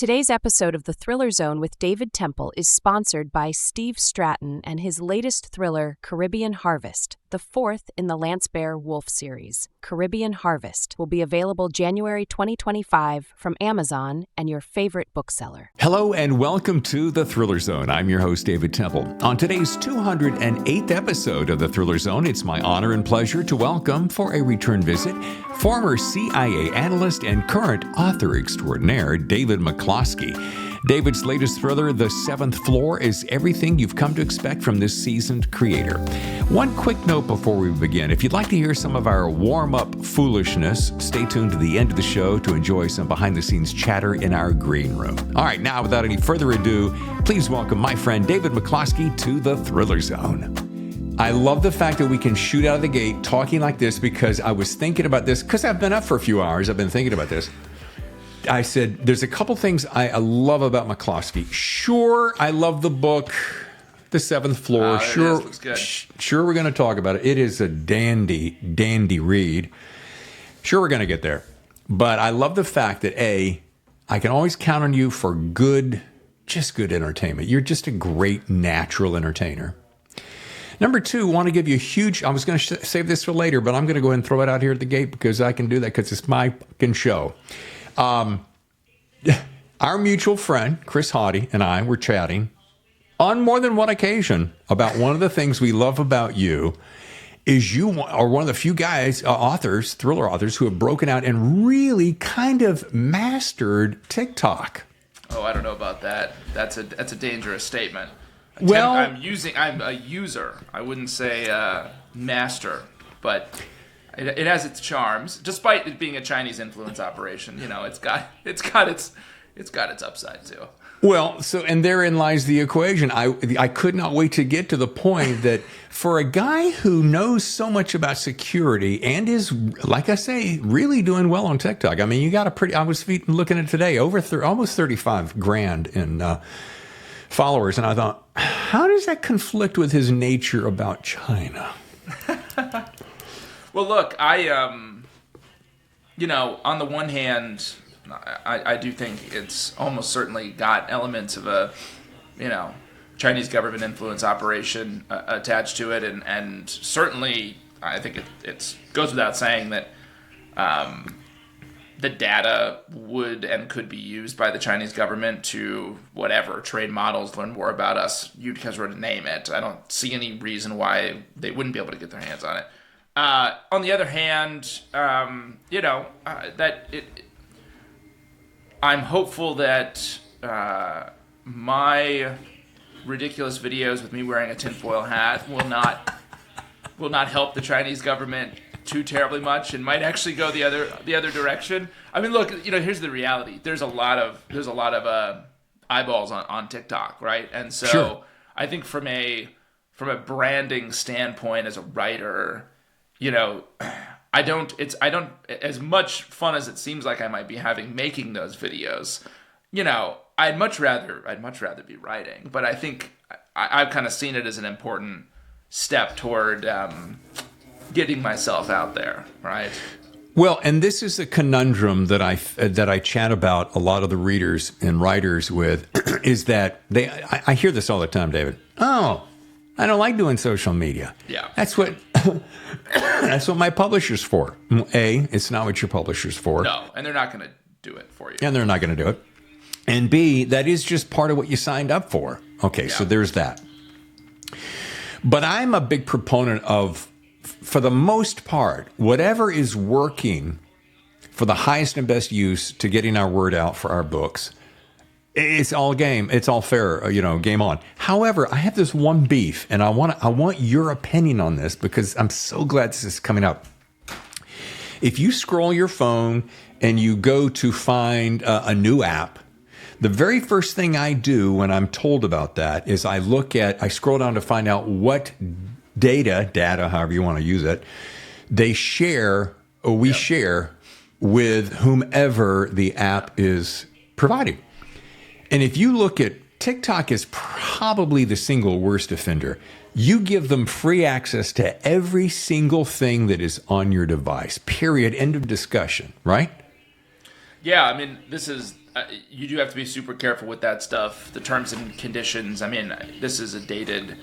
Today's episode of The Thriller Zone with David Temple is sponsored by Steve Stratton and his latest thriller, Caribbean Harvest, the fourth in the Lance Bear Wolf series. Caribbean Harvest will be available January 2025 from Amazon and your favorite bookseller. Hello and welcome to The Thriller Zone. I'm your host, David Temple. On today's 208th episode of The Thriller Zone, it's my honor and pleasure to welcome, for a return visit, former CIA analyst and current author extraordinaire, David McCloskey. David's latest thriller, The Seventh Floor, is everything you've come to expect from this seasoned creator. One quick note before we begin. If you'd like to hear some of our warm-up foolishness, stay tuned to the end of the show to enjoy some behind-the-scenes chatter in our green room. All right, now, without any further ado, please welcome my friend David McCloskey to The Thriller Zone. I love the fact that we can shoot out of the gate talking like this because I was thinking about this, because I've been up for a few hours, I've been thinking about this. I said, there's a couple things I love about McCloskey. Sure, I love the book, The Seventh Floor. Sure, we're going to talk about it. It is a dandy read. Sure, we're going to get there. But I love the fact that, A, I can always count on you for good entertainment. You're just a great natural entertainer. Number two, want to give you a huge, I was going to save this for later, but I'm going to go ahead and throw it out here at the gate because I can do that because it's my fucking show. Our mutual friend, Chris Haughty, and I were chatting on more than one occasion about one of the things we love about you is you are one of the few guys, thriller authors, who have broken out and really kind of mastered TikTok. Oh, I don't know about that. That's a dangerous statement. I'm a user. I wouldn't say master, but it has its charms, despite it being a Chinese influence operation. You know, it's got its upside too. Well, and therein lies the equation. I could not wait to get to the point that for a guy who knows so much about security and is, like I say, really doing well on TikTok. I mean, you got I was looking at it today, almost 35 grand in followers, and I thought, how does that conflict with his nature about China? Well, look, on the one hand, I do think it's almost certainly got elements of a, Chinese government influence operation attached to it, and certainly I think it goes without saying that the data would and could be used by the Chinese government to trade models, learn more about us, you guys were to name it. I don't see any reason why they wouldn't be able to get their hands on it. On the other hand, I'm hopeful that my ridiculous videos with me wearing a tinfoil hat will not help the Chinese government too terribly much, and might actually go the other direction. I mean, look, here's the reality. There's a lot of eyeballs on TikTok, right? And so sure. I think from a branding standpoint as a writer, I don't, as much fun as it seems like I might be having making those videos, I'd much rather be writing. But I think I've kind of seen it as an important step toward getting myself out there, right? Well, and this is a conundrum that I chat about a lot of the readers and writers with, is that I hear this all the time, David. Oh, I don't like doing social media. Yeah. That's what my publisher's for. A, it's not what your publisher's for. No, and they're not going to do it for you. And they're not going to do it. And B, that is just part of what you signed up for. Okay, yeah. So there's that. But I'm a big proponent of, for the most part, whatever is working for the highest and best use to getting our word out for our books, it's all game. It's all fair, game on. However, I have this one beef, and I want your opinion on this because I'm so glad this is coming up. If you scroll your phone and you go to find a new app, the very first thing I do when I'm told about that is I scroll down to find out what data, however you want to use it, they share or we share with whomever the app is providing. And if you look at TikTok is probably the single worst offender. You give them free access to every single thing that is on your device, period, end of discussion, right? Yeah, I mean, this is You do have to be super careful with that stuff. The terms and conditions. I mean, this is a dated,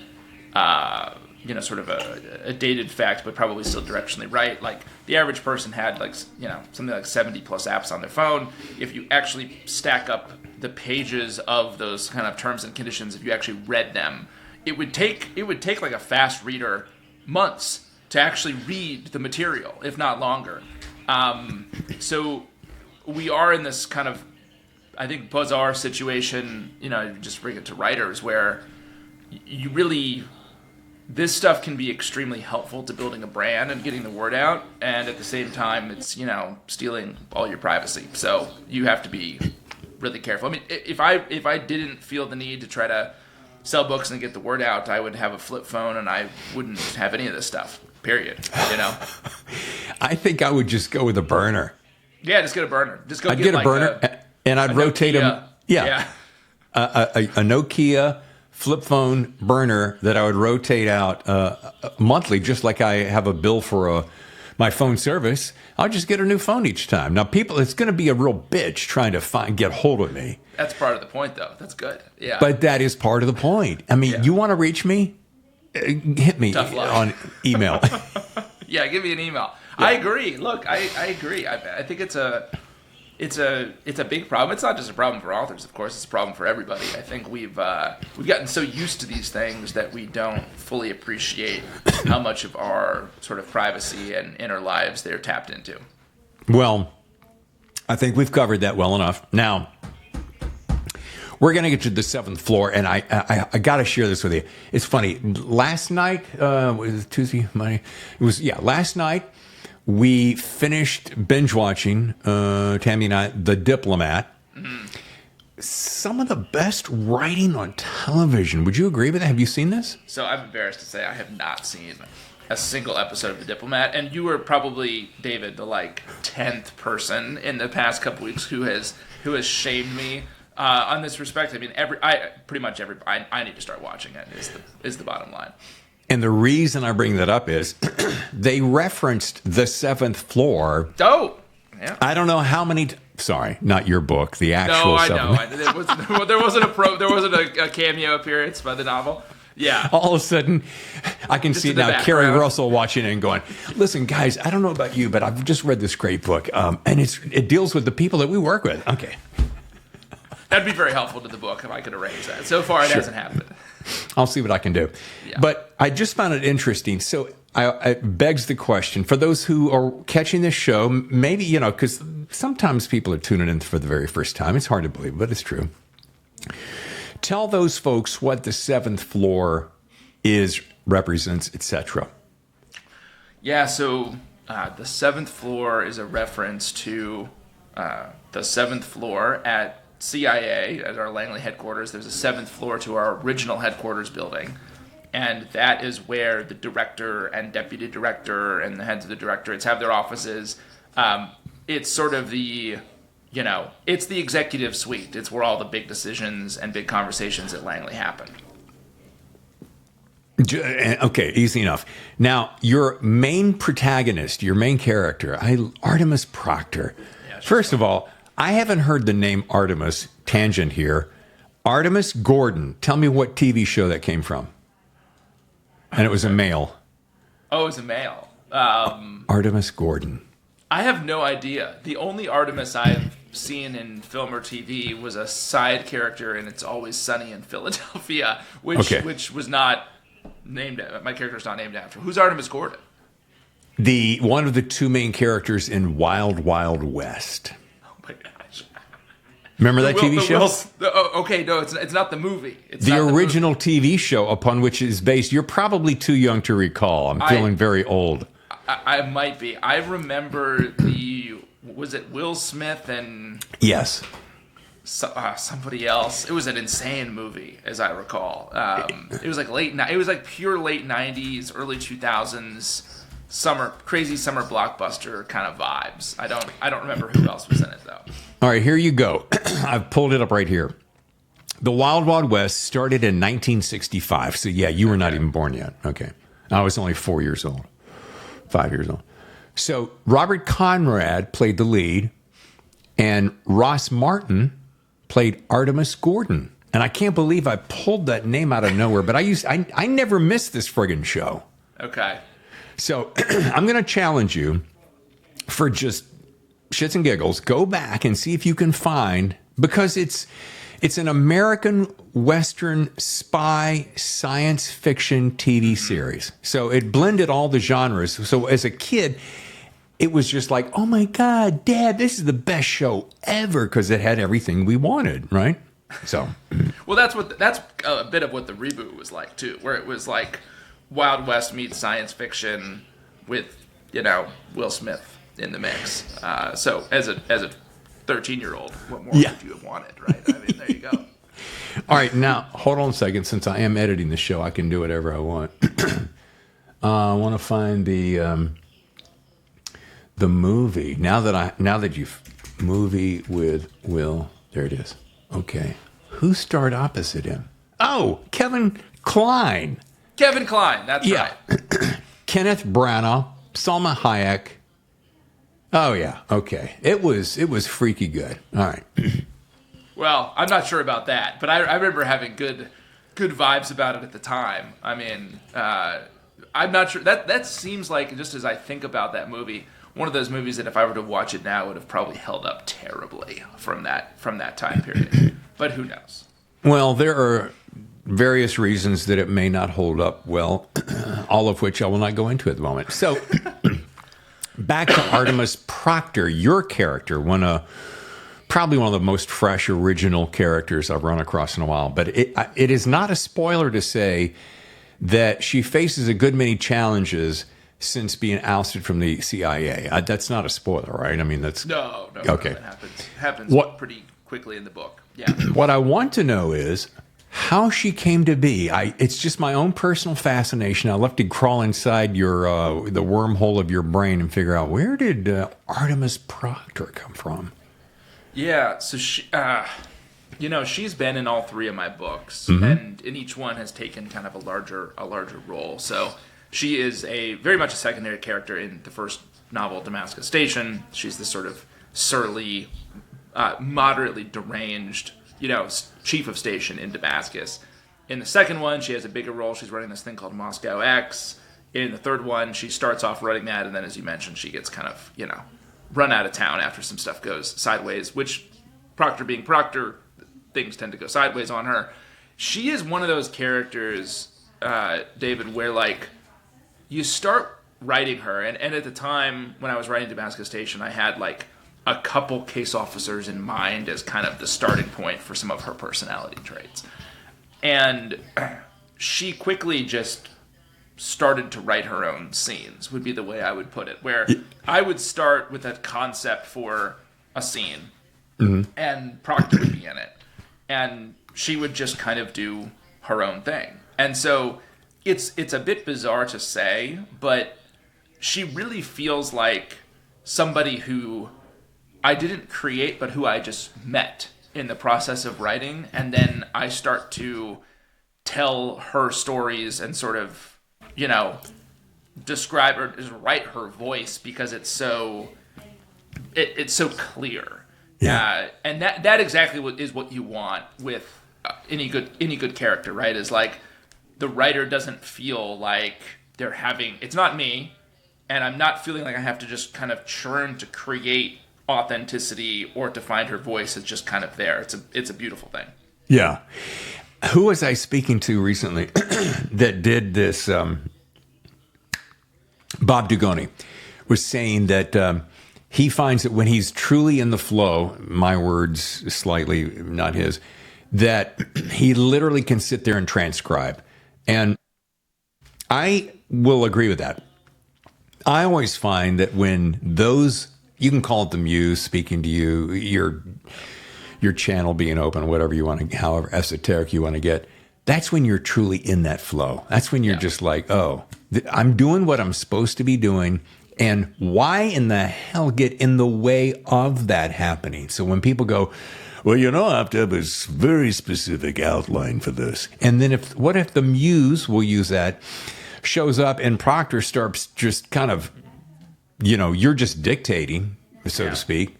sort of a dated fact, but probably still directionally right. Like the average person had something like 70 plus apps on their phone. If you actually stack up the pages of those kind of terms and conditions, if you actually read them, it would take like a fast reader months to actually read the material, if not longer. So we are in this kind of, I think, bizarre situation, just bring it to writers, where you really, this stuff can be extremely helpful to building a brand and getting the word out, and at the same time, it's, stealing all your privacy. So you have to be really careful. I mean, if I didn't feel the need to try to sell books and get the word out, I would have a flip phone and I wouldn't have any of this stuff, period, I think I would just go with a burner. Yeah, just get a burner. Just go I'd get a burner, and I'd rotate them. Yeah. A Nokia flip phone burner that I would rotate out monthly, just like I have a bill for my phone service. I'll just get a new phone each time. Now, it's going to be a real bitch trying to get hold of me. That's part of the point, though. That's good. Yeah. But that is part of the point. I mean, you want to reach me? Hit me on email. Yeah, give me an email. Yeah. I agree. Look, I agree. I think it's a big problem. It's not just a problem for authors, of course. It's a problem for everybody. I think we've gotten so used to these things that we don't fully appreciate how much of our sort of privacy and inner lives they're tapped into. Well, I think we've covered that well enough. Now, we're going to get to the seventh floor, and I got to share this with you. It's funny. Last night, was it Tuesday, Monday? Last night, we finished binge watching, Tammy and I, The Diplomat. Mm-hmm. Some of the best writing on television. Would you agree with that? Have you seen this? So I'm embarrassed to say I have not seen a single episode of The Diplomat, and you were probably, David, the 10th person in the past couple weeks who has shamed me on this respect. I mean, I need to start watching it. Is the bottom line. And the reason I bring that up is they referenced The Seventh Floor. Oh, yeah. I don't know how many. Sorry, not your book. The actual. No, I know. There wasn't a cameo appearance by the novel. Yeah. All of a sudden, I can see it now. Carrie Russell watching it and going, "Listen, guys, I don't know about you, but I've just read this great book, and it deals with the people that we work with." Okay. That'd be very helpful to the book if I could arrange that. So far, it hasn't happened. I'll see what I can do. Yeah. But I just found it interesting. So it begs the question, for those who are catching this show, maybe, because sometimes people are tuning in for the very first time. It's hard to believe, but it's true. Tell those folks what the seventh floor is, represents, etc. Yeah, so the seventh floor is a reference to the seventh floor at CIA, at our Langley headquarters. There's a seventh floor to our original headquarters building, and that is where the director and deputy director and the heads of the directorates have their offices. It's sort of the, it's the executive suite. It's where all the big decisions and big conversations at Langley happen. Okay, easy enough. Now, your main protagonist, your main character, Artemis Proctor. Yeah, first of all, I haven't heard the name Artemis. Tangent here. Artemis Gordon. Tell me what TV show that came from. And it was a male. Oh, it was a male. Artemis Gordon. I have no idea. The only Artemis I've seen in film or TV was a side character in It's Always Sunny in Philadelphia, which was not named. My character's not named after. Who's Artemis Gordon? One of the two main characters in Wild Wild West. Oh my gosh! Remember that TV show? Okay, no, it's not the movie. It's the original TV show upon which it is based. You're probably too young to recall. I'm feeling very old. I might be. I remember was it Will Smith and... Yes. Somebody else. It was an insane movie, as I recall. It was like pure late 90s, early 2000s, crazy summer blockbuster kind of vibes. I don't remember who else was in it, though. All right, here you go. I've pulled it up right here. The Wild Wild West started in 1965. So, yeah, you were not even born yet. Okay. I was only 5 years old. So Robert Conrad played the lead, and Ross Martin played Artemis Gordon. And I can't believe I pulled that name out of nowhere, but I never missed this friggin' show. Okay. So I'm going to challenge you for just shits and giggles. Go back and see if you can find, because it's an American Western spy science fiction TV series. So it blended all the genres. So as a kid, it was just like, oh my God, Dad, this is the best show ever, because it had everything we wanted, right? So, well, that's a bit of what the reboot was like too, where it was like Wild West meets science fiction with, Will Smith in the mix. So as a 13-year-old, what more could you have wanted, right? I mean, there you go. All right, now hold on a second. Since I am editing the show, I can do whatever I want. I want to find the movie. Now that you've movie with Will, there it is. Okay, who starred opposite him? Oh, Kevin Kline. Kevin Kline, that's right. Kenneth Branagh, Salma Hayek. Oh yeah, okay. It was freaky good. All right. Well, I'm not sure about that, but I remember having good vibes about it at the time. I mean, I'm not sure. That seems like, just as I think about that movie, one of those movies that if I were to watch it now would have probably held up terribly from that time period. But who knows? Well, there are various reasons that it may not hold up well, all of which I will not go into at the moment. So, back to Artemis Proctor, your character, probably one of the most fresh, original characters I've run across in a while. But it is not a spoiler to say that she faces a good many challenges since being ousted from the CIA. That's not a spoiler, right? I mean, that's... No, okay. It happens pretty quickly in the book. Yeah. What I want to know is how she came to be. It's just my own personal fascination. I'll have to crawl inside the wormhole of your brain and figure out, where did Artemis Proctor come from? Yeah, so she, she's been in all three of my books, and in each one has taken kind of a larger role. So she is very much a secondary character in the first novel, Damascus Station. She's this sort of surly, moderately deranged, chief of station in Damascus. In the second one, she has a bigger role. She's running this thing called Moscow X. In the third one, she starts off running that, and then, as you mentioned, she gets kind of, run out of town after some stuff goes sideways, which, Proctor being Proctor, things tend to go sideways on her. She is one of those characters, David, where, like, you start writing her, and at the time when I was writing Damascus Station, I had, like, a couple case officers in mind as kind of the starting point for some of her personality traits. And she quickly just started to write her own scenes, would be the way I would put it, where I would start with a concept for a scene, and Proctor would be in it, and she would just kind of do her own thing. And so it's a bit bizarre to say, but she really feels like somebody who I didn't create, but who I just met in the process of writing, and then I start to tell her stories and sort of, describe or just write her voice, because it's so clear. Yeah. And that exactly is what you want with any good character, right? Is like the writer doesn't feel like it's not me, and I'm not feeling like I have to just kind of churn to create authenticity or to find her voice. It's just kind of there. It's a beautiful thing. Yeah. Who was I speaking to recently that did this? Bob Dugoni was saying that he finds that when he's truly in the flow, my words slightly, not his, that he literally can sit there and transcribe. And I will agree with that. I always find that when those, you can call it the muse speaking to you, your channel being open, whatever you want to, however esoteric you want to get, that's when you're truly in that flow. That's when you're just like, oh, I'm doing what I'm supposed to be doing. And why in the hell get in the way of that happening? So when people go, well, I have to have a very specific outline for this. And then what if the muse, we'll use that, shows up and Proctor starts just kind of, you're just dictating, so to speak,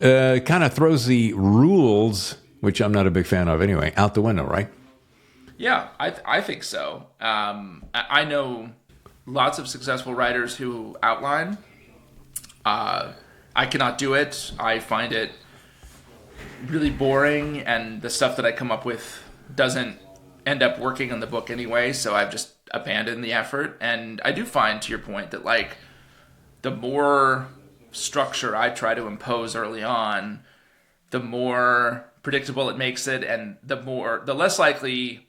kind of throws the rules which I'm not a big fan of anyway, out the window, right? Yeah, I think so. I know lots of successful writers who outline. I cannot do it. I find it really boring, and the stuff that I come up with doesn't end up working on the book anyway, so I've just abandoned the effort. And I do find, to your point, that like the more structure I try to impose early on, the more predictable it makes it, and the less likely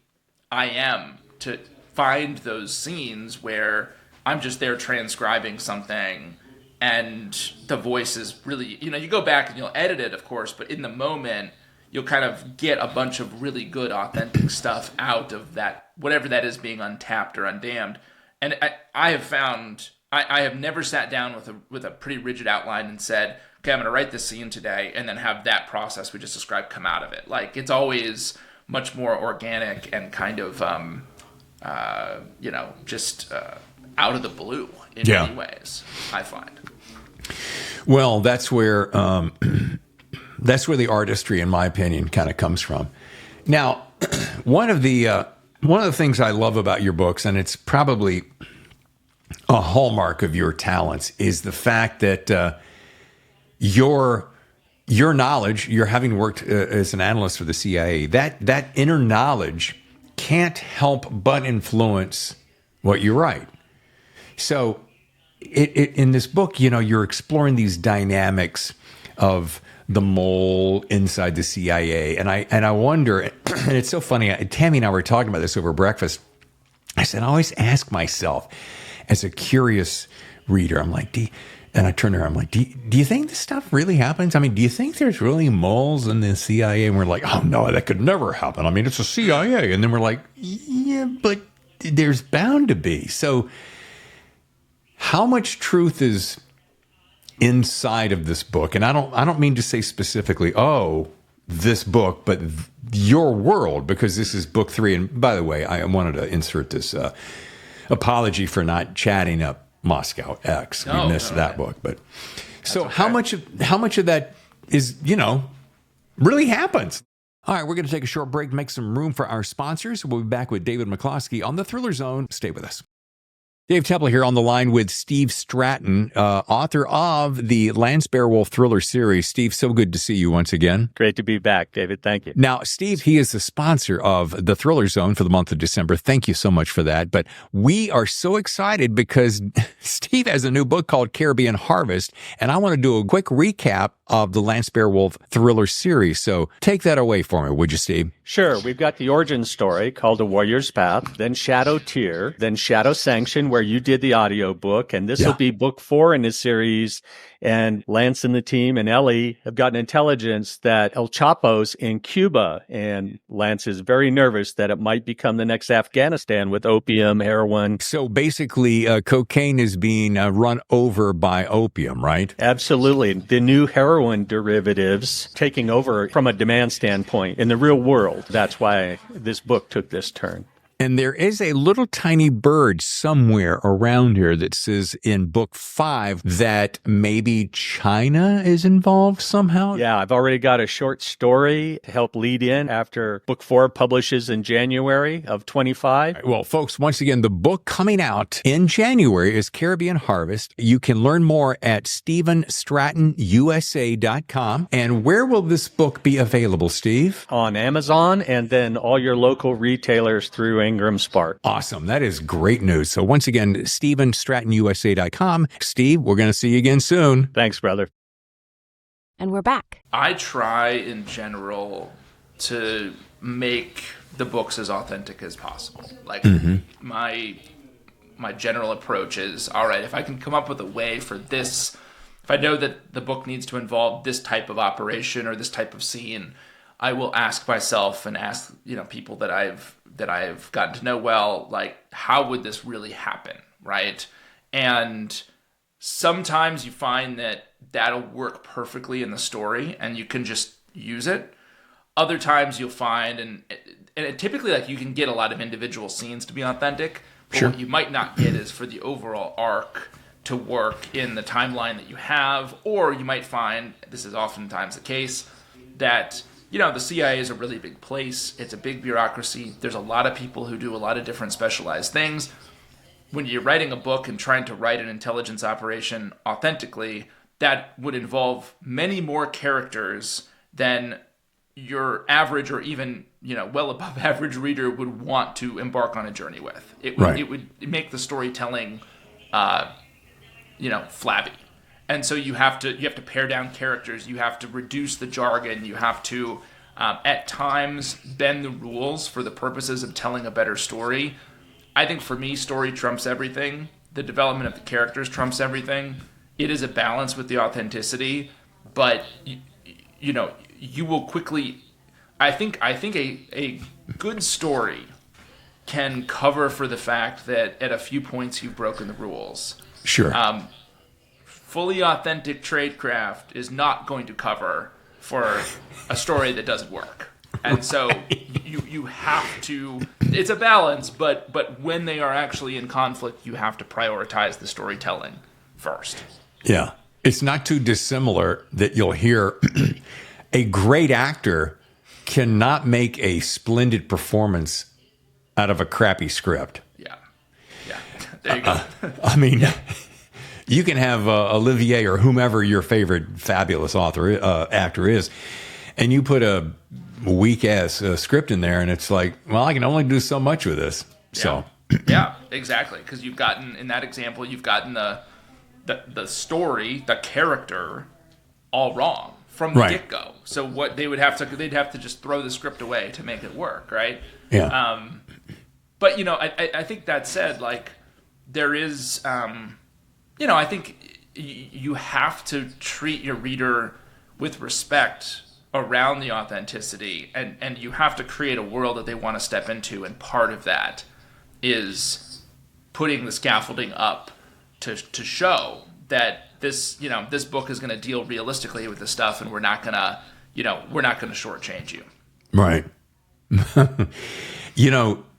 I am to find those scenes where I'm just there transcribing something and the voice is really, you go back and you'll edit it, of course, but in the moment, you'll kind of get a bunch of really good, authentic stuff out of that, whatever that is being untapped or undammed. And I have found, I have never sat down with a pretty rigid outline and said, okay, I'm going to write this scene today, and then have that process we just described come out of it. Like, it's always much more organic and kind of, just out of the blue in many ways, I find. Well, that's where the artistry, in my opinion, kind of comes from. Now, one of the things I love about your books, and it's probably a hallmark of your talents, is the fact that your knowledge, you're having worked as an analyst for the CIA, that inner knowledge can't help but influence what you write. So in this book, you're exploring these dynamics of the mole inside the CIA. And I wonder, and it's so funny, Tammy and I were talking about this over breakfast. I said, I always ask myself, as a curious reader, I'm like, and I turned to her, I'm like, do you think this stuff really happens? I mean, do you think there's really moles in the CIA? And we're like, oh, no, that could never happen. I mean, it's a CIA. And then we're like, yeah, but there's bound to be. So how much truth is inside of this book? And I don't mean to say specifically, this book, but your world, because this is book 3. And by the way, I wanted to insert this apology for not chatting up Moscow X. We missed that book, but so okay. How much of that is, really happens? All right, we're going to take a short break, make some room for our sponsors. We'll be back with David McCloskey on the Thriller Zone. Stay with us. Dave Temple here on the line with Steve Stratton, author of the Lance Beowulf thriller series. Steve, so good to see you once again. Great to be back, David. Thank you. Now, Steve, he is the sponsor of the Thriller Zone for the month of December. Thank you so much for that. But we are so excited because Steve has a new book called Caribbean Harvest, and I want to do a quick recap of the Lance Beowulf thriller series. So take that away for me, would you, Steve? Sure. We've got the origin story called A Warrior's Path, then Shadow Tear, then Shadow Sanction, where you did the audio book, and this will be book 4 in this series. And Lance and the team and Ellie have gotten intelligence that El Chapo's in Cuba, and Lance is very nervous that it might become the next Afghanistan with opium, heroin. So basically, cocaine is being run over by opium, right? Absolutely. The new heroin derivatives taking over from a demand standpoint in the real world. That's why this book took this turn. And there is a little tiny bird somewhere around here that says in book 5 that maybe China is involved somehow. Yeah, I've already got a short story to help lead in after book 4 publishes in January of 25. Well, folks, once again, the book coming out in January is Caribbean Harvest. You can learn more at StephenStrattonUSA.com. And where will this book be available, Steve? On Amazon and then all your local retailers through Ingram Spark. Awesome. That is great news. So once again, StephenStrattonUSA.com. Steve, we're going to see you again soon. Thanks, brother. And we're back. I try in general to make the books as authentic as possible. Like my general approach is, all right, if I can come up with a way for this, if I know that the book needs to involve this type of operation or this type of scene, I will ask myself and ask, people that I've gotten to know well, like, how would this really happen, right? And sometimes you find that that'll work perfectly in the story and you can just use it. Other times you'll find, and typically, like, you can get a lot of individual scenes to be authentic, but what you might not get is for the overall arc to work in the timeline that you have, or you might find, this is oftentimes the case, that the CIA is a really big place. It's a big bureaucracy. There's a lot of people who do a lot of different specialized things. When you're writing a book and trying to write an intelligence operation authentically, that would involve many more characters than your average or even, well above average reader would want to embark on a journey with. It would make the storytelling, flabby. And so you have to pare down characters. You have to reduce the jargon. You have to, at times, bend the rules for the purposes of telling a better story. I think for me, story trumps everything. The development of the characters trumps everything. It is a balance with the authenticity, but you will quickly. I think a good story can cover for the fact that at a few points you've broken the rules. Sure. Fully authentic tradecraft is not going to cover for a story that doesn't work. And so you have to, it's a balance, but when they are actually in conflict, you have to prioritize the storytelling first. Yeah. It's not too dissimilar that you'll hear a great actor cannot make a splendid performance out of a crappy script. Yeah. There you go. I mean, you can have Olivier or whomever your favorite fabulous actor is, and you put a weak-ass script in there, and it's like, well, I can only do so much with this. So yeah, exactly. Because in that example, you've gotten the story, the character, all wrong from the get-go. So what they'd have to just throw the script away to make it work, right? Yeah. But I think that said, like, there is, I think you have to treat your reader with respect around the authenticity, and you have to create a world that they want to step into, and part of that is putting the scaffolding up to show that this book is going to deal realistically with this stuff, and we're not going to shortchange you. Right.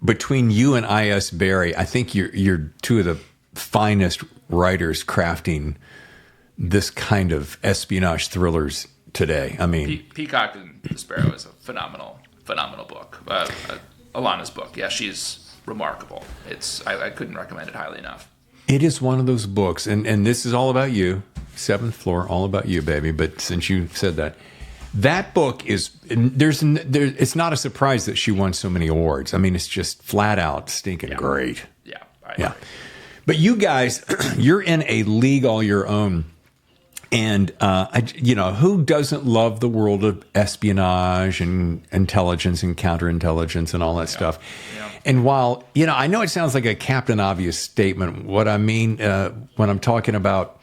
Between you and I.S. Barry, I think you're two of the finest writers crafting this kind of espionage thrillers today. I mean, Peacock and the Sparrow is a phenomenal book. Alana's book, yeah, she's remarkable. I couldn't recommend it highly enough. It is one of those books, and this is all about you. Seventh Floor, all about you, baby. But since you said that book is it's not a surprise that she won so many awards. I mean, it's just flat out stinking great. Yeah, I agree. But you guys, you're in a league all your own. And, who doesn't love the world of espionage and intelligence and counterintelligence and all that stuff? Yeah. And while, I know it sounds like a Captain Obvious statement, what I mean when I'm talking about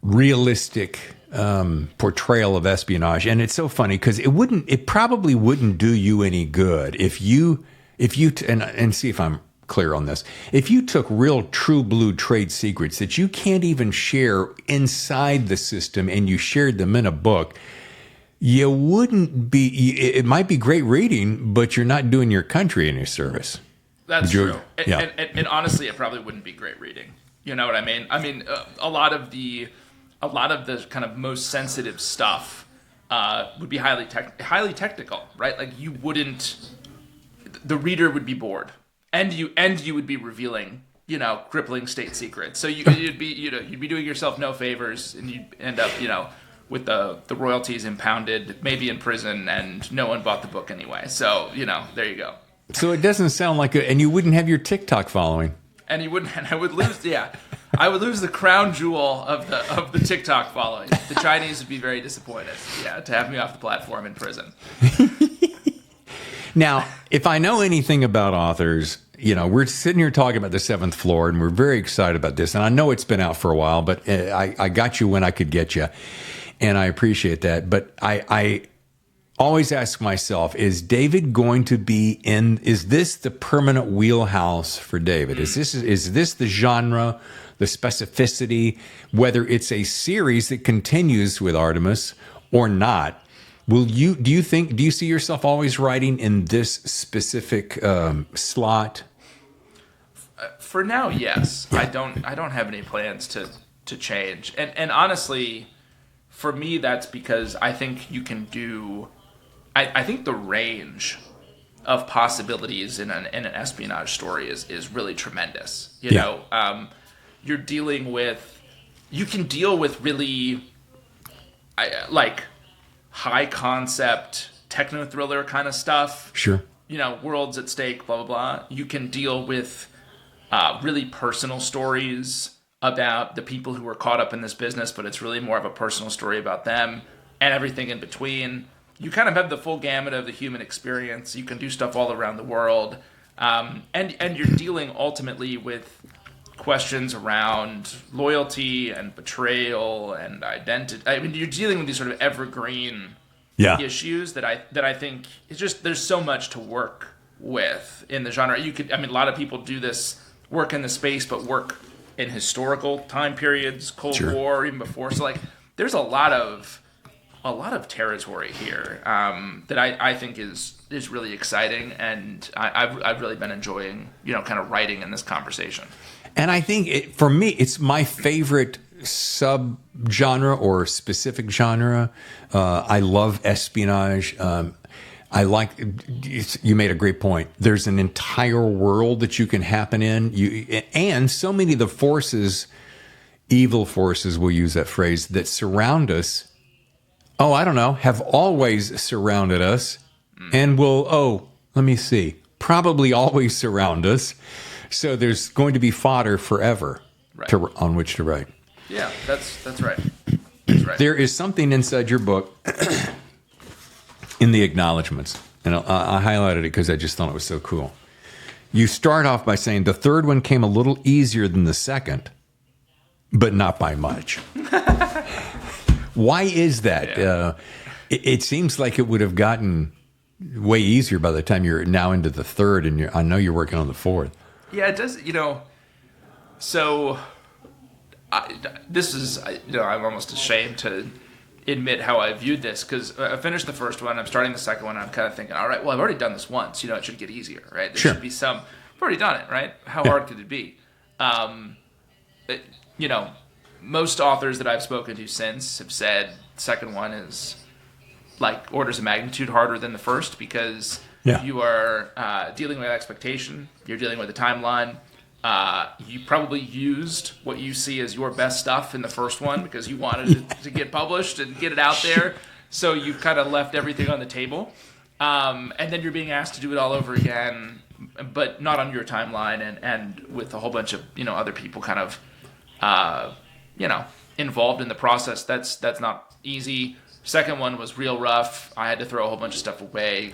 realistic portrayal of espionage, and it's so funny because it probably wouldn't do you any good if you and see if I'm clear on this. If you took real true blue trade secrets that you can't even share inside the system and you shared them in a book, you wouldn't be, it might be great reading, but you're not doing your country any service. That's true. And honestly, it probably wouldn't be great reading. You know what I mean? I mean, a lot of the kind of most sensitive stuff would be highly technical, right? Like the reader would be bored. And you would be revealing, crippling state secrets. So you'd be doing yourself no favors, and you'd end up, with the royalties impounded, maybe in prison, and no one bought the book anyway. So there you go. So it doesn't sound like and you wouldn't have your TikTok following. And you wouldn't. And I would lose. I would lose the crown jewel of the TikTok following. The Chinese would be very disappointed. Yeah, to have me off the platform in prison. Now, if I know anything about authors, we're sitting here talking about The Seventh Floor, and we're very excited about this. And I know it's been out for a while, but I got you when I could get you, and I appreciate that. But I always ask myself, is David going to be is this the permanent wheelhouse for David? Is this the genre, the specificity, whether it's a series that continues with Artemis or not? Do you see yourself always writing in this specific slot? For now, yes. I don't have any plans to change. And honestly, for me, that's because I think you can do I think the range of possibilities in an espionage story is really tremendous. You know, you're dealing with, you can deal with really like high concept techno thriller kind of stuff. Sure. You know, worlds at stake, blah, blah, blah. You can deal with really personal stories about the people who were caught up in this business, but it's really more of a personal story about them and everything in between. You kind of have the full gamut of the human experience. You can do stuff all around the world. And you're dealing ultimately with questions around loyalty and betrayal and identity. I mean, you're dealing with these sort of evergreen issues that I think it's just, there's so much to work with in the genre. You could, I mean, a lot of people do this work in the space, but work in historical time periods, Cold War, even before. So like, there's a lot of territory here that I think is really exciting, and I've really been enjoying, you know, kind of writing in this conversation. And I think for me, it's my favorite subgenre or specific genre. I love espionage. I like, you made a great point. There's an entire world that you can happen in. And so many of the forces, evil forces, we'll use that phrase, that surround us, I don't know, have always surrounded us and will, let me see, probably always surround us. So there's going to be fodder forever on which to write. Yeah, that's right. That's right. There is something inside your book in the acknowledgments, and I highlighted it because I just thought it was so cool. You start off by saying the third one came a little easier than the second, but not by much. Why is that? Yeah. It seems like it would have gotten way easier by the time you're now into the third, and I know you're working on the fourth. Yeah, it does. You know, so this is, you know, I'm almost ashamed to admit how I viewed this, because I finished the first one, I'm starting the second one, and I'm kind of thinking, all right, well, I've already done this once, you know, it should get easier, right? There should be some, I've already done it, right? How hard could it be? You know, most authors that I've spoken to since have said the second one is like orders of magnitude harder than the first, because you are dealing with expectation, you're dealing with a timeline. You probably used what you see as your best stuff in the first one because you wanted it to get published and get it out there. So you've kind of left everything on the table. And then you're being asked to do it all over again, but not on your timeline and with a whole bunch of, you know, other people kind of, you know, involved in the process. That's not easy. Second one was real rough. I had to throw a whole bunch of stuff away,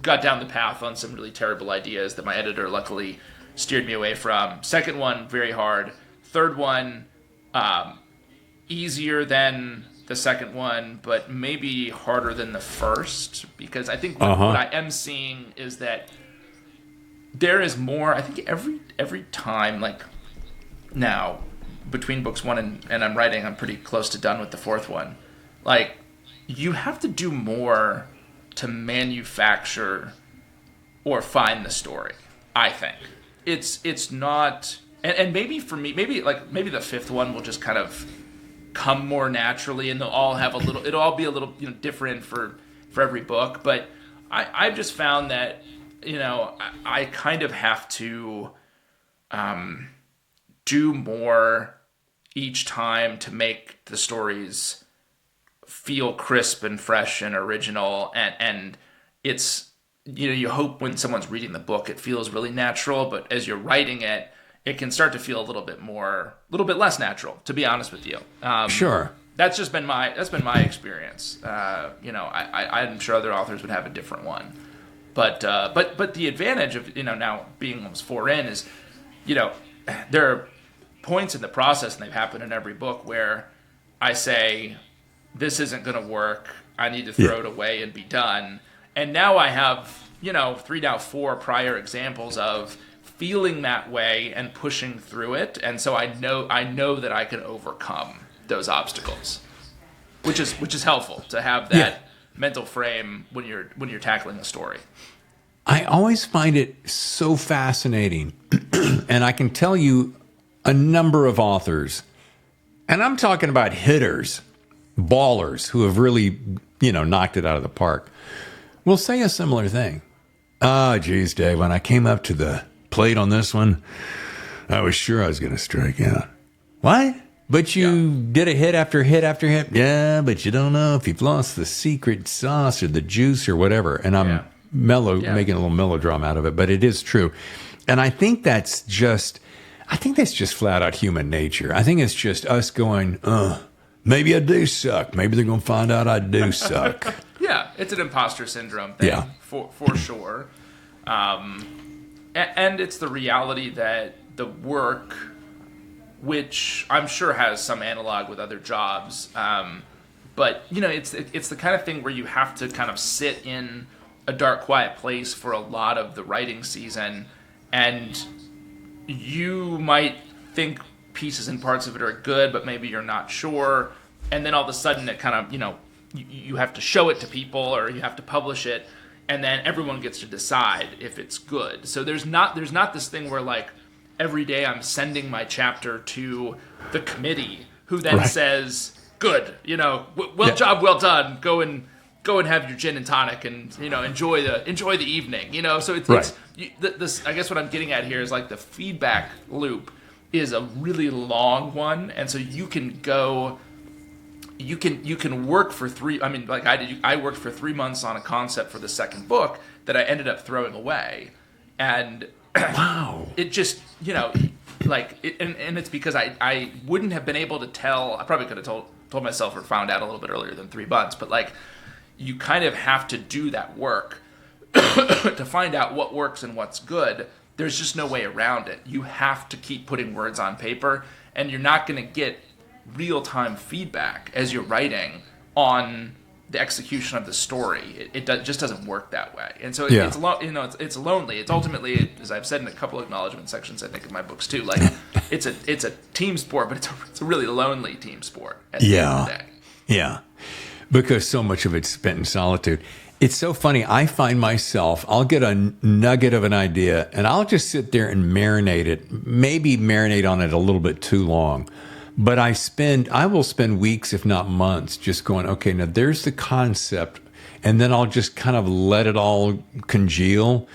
got down the path on some really terrible ideas that my editor luckily steered me away from. Second one, very hard. Third one, easier than the second one, but maybe harder than the first, because I think what I am seeing is that there is more. I think every time, like now, between books one and I'm writing, I'm pretty close to done with the fourth one. Like, you have to do more to manufacture or find the story, I think. It's not, and maybe for me, maybe the fifth one will just kind of come more naturally, and they'll all have it'll all be a little, you know, different for every book. But I've just found that, you know, I kind of have to do more each time to make the stories feel crisp and fresh and original, and it's, you know, you hope when someone's reading the book it feels really natural, but as you're writing it, it can start to feel a little bit less natural, to be honest with you. Sure. That's been my experience. You know, I'm sure other authors would have a different one, but the advantage of, you know, now being almost 4 in is, you know, there are points in the process, and they've happened in every book, where I say, this isn't going to work, I need to throw it away and be done. And now I have, you know, 4 prior examples of feeling that way and pushing through it, and so I know that I can overcome those obstacles, which is helpful to have that mental frame when you're tackling a story. I always find it so fascinating, and I can tell you a number of authors, and I'm talking about hitters, ballers who have really, you know, knocked it out of the park, will say a similar thing. Oh, geez, Dave, when I came up to the plate on this one, I was sure I was going to strike out. What? But you did a hit after hit after hit. Yeah, but you don't know if you've lost the secret sauce or the juice or whatever. And I'm making a little melodrama out of it, but it is true. And I think that's just flat out human nature. I think it's just us going, maybe I do suck. Maybe they're going to find out I do suck. Yeah, it's an imposter syndrome thing, for sure. And it's the reality that the work, which I'm sure has some analog with other jobs, but it's the kind of thing where you have to kind of sit in a dark, quiet place for a lot of the writing season, and you might think pieces and parts of it are good, but maybe you're not sure, and then all of a sudden it kind of, you have to show it to people or you have to publish it, and then everyone gets to decide if it's good. So there's not this thing where like every day I'm sending my chapter to the committee who then says, good, job well done, go and have your gin and tonic and enjoy the evening, so it's this, I guess what I'm getting at here is like the feedback loop is a really long one, and so you can work for I worked for 3 months on a concept for the second book that I ended up throwing away, and wow, it just and it's because I wouldn't have been able to tell. I probably could have told myself or found out a little bit earlier than 3 months, but like you kind of have to do that work to find out what works and what's good. There's just no way around it. You have to keep putting words on paper, and you're not going to get real-time feedback as you're writing on the execution of the story. It just doesn't work that way, and so it's lonely. It's ultimately, as I've said in a couple of acknowledgement sections, I think in my books too. Like it's a team sport, but it's a really lonely team sport at the end of the day. Yeah, because so much of it's spent in solitude. It's so funny. I find myself, I'll get a nugget of an idea, and I'll just sit there and marinate it. Maybe marinate on it a little bit too long. But I will spend weeks, if not months, just going, okay, now there's the concept, and then I'll just kind of let it all congeal.